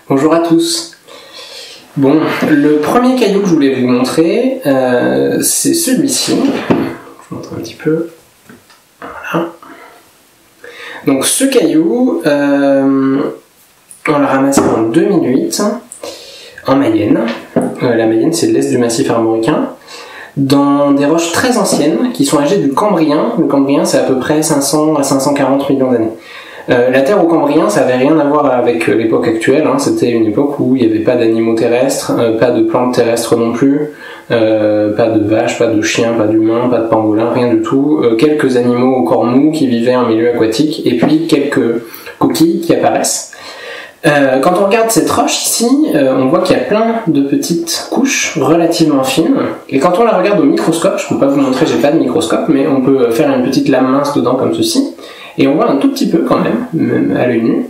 Bonjour à tous. Bon, le premier caillou que je voulais vous montrer, c'est celui-ci. Je vous montre un petit peu. Voilà. Donc ce caillou, on l'a ramassé en 2008 en Mayenne. La Mayenne, c'est l'est du massif armoricain. Dans des roches très anciennes qui sont âgées du Cambrien. Le Cambrien, c'est à peu près 500 à 540 millions d'années. La Terre au Cambrien, ça n'avait rien à voir avec l'époque actuelle, hein. C'était une époque où il n'y avait pas d'animaux terrestres, pas de plantes terrestres non plus, pas de vaches, pas de chiens, pas d'humains, pas de pangolins, rien du tout. Quelques animaux au corps mou qui vivaient en milieu aquatique, et puis quelques coquilles qui apparaissent. Quand on regarde cette roche ici, on voit qu'il y a plein de petites couches relativement fines, et quand on la regarde au microscope, je ne peux pas vous montrer, j'ai pas de microscope, mais on peut faire une petite lame mince dedans comme ceci, et on voit un tout petit peu quand même à l'œil nu,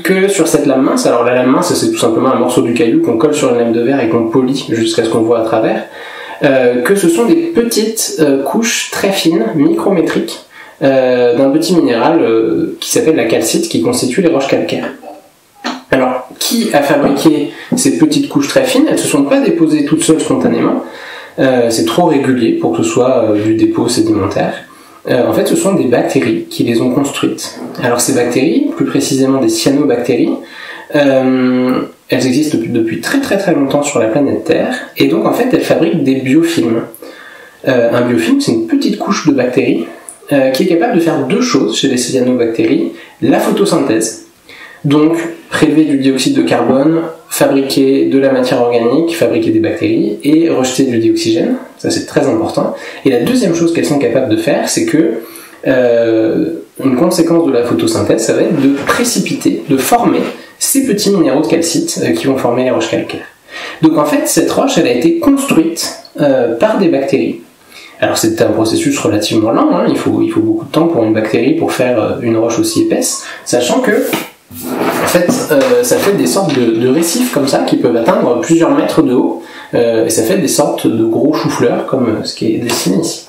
que sur cette lame mince, alors la lame mince c'est tout simplement un morceau du caillou qu'on colle sur une lame de verre et qu'on polit jusqu'à ce qu'on voit à travers, que ce sont des petites couches très fines, micrométriques, d'un petit minéral qui s'appelle la calcite, qui constitue les roches calcaires. Alors, qui a fabriqué ces petites couches très fines? Elles ne se sont pas déposées toutes seules spontanément, c'est trop régulier pour que ce soit du dépôt sédimentaire. En fait, ce sont des bactéries qui les ont construites. Alors ces bactéries, plus précisément des cyanobactéries, elles existent depuis très très très longtemps sur la planète Terre, et donc en fait elles fabriquent des biofilms. Un biofilm, c'est une petite couche de bactéries qui est capable de faire deux choses chez les cyanobactéries: la photosynthèse, donc prélever du dioxyde de carbone, fabriquer de la matière organique, fabriquer des bactéries et rejeter du dioxygène. Ça c'est très important. Et la deuxième chose qu'elles sont capables de faire, c'est que une conséquence de la photosynthèse, ça va être de précipiter, de former ces petits minéraux de calcite qui vont former les roches calcaires. Donc en fait, cette roche, elle a été construite par des bactéries. Alors c'est un processus relativement lent, hein. Il faut beaucoup de temps pour une bactérie pour faire une roche aussi épaisse, sachant que en fait, ça fait des sortes de récifs comme ça qui peuvent atteindre plusieurs mètres de haut, et ça fait des sortes de gros choux-fleurs comme ce qui est dessiné ici.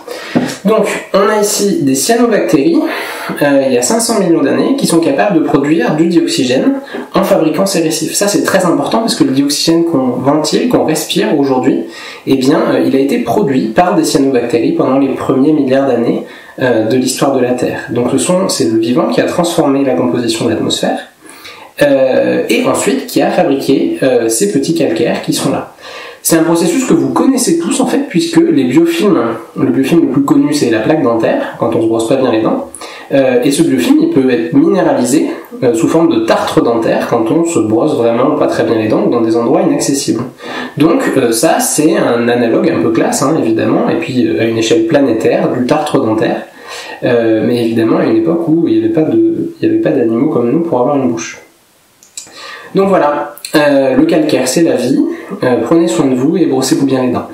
Donc on a ici des cyanobactéries, il y a 500 millions d'années, qui sont capables de produire du dioxygène en fabriquant ces récifs. Ça c'est très important parce que le dioxygène qu'on ventile, qu'on respire aujourd'hui, eh bien il a été produit par des cyanobactéries pendant les premiers milliards d'années de l'histoire de la Terre. Donc c'est le vivant qui a transformé la composition de l'atmosphère, et ensuite qui a fabriqué ces petits calcaires qui sont là. C'est un processus que vous connaissez tous en fait, puisque les biofilms, le biofilm le plus connu c'est la plaque dentaire, quand on se brosse pas bien les dents, et ce biofilm il peut être minéralisé sous forme de tartre dentaire quand on se brosse vraiment pas très bien les dents dans des endroits inaccessibles. Donc ça c'est un analogue un peu classe, hein, évidemment, et puis à une échelle planétaire du tartre dentaire, mais évidemment à une époque où il n'y avait pas d'animaux comme nous pour avoir une bouche. Donc voilà, le calcaire c'est la vie, prenez soin de vous et brossez-vous bien les dents.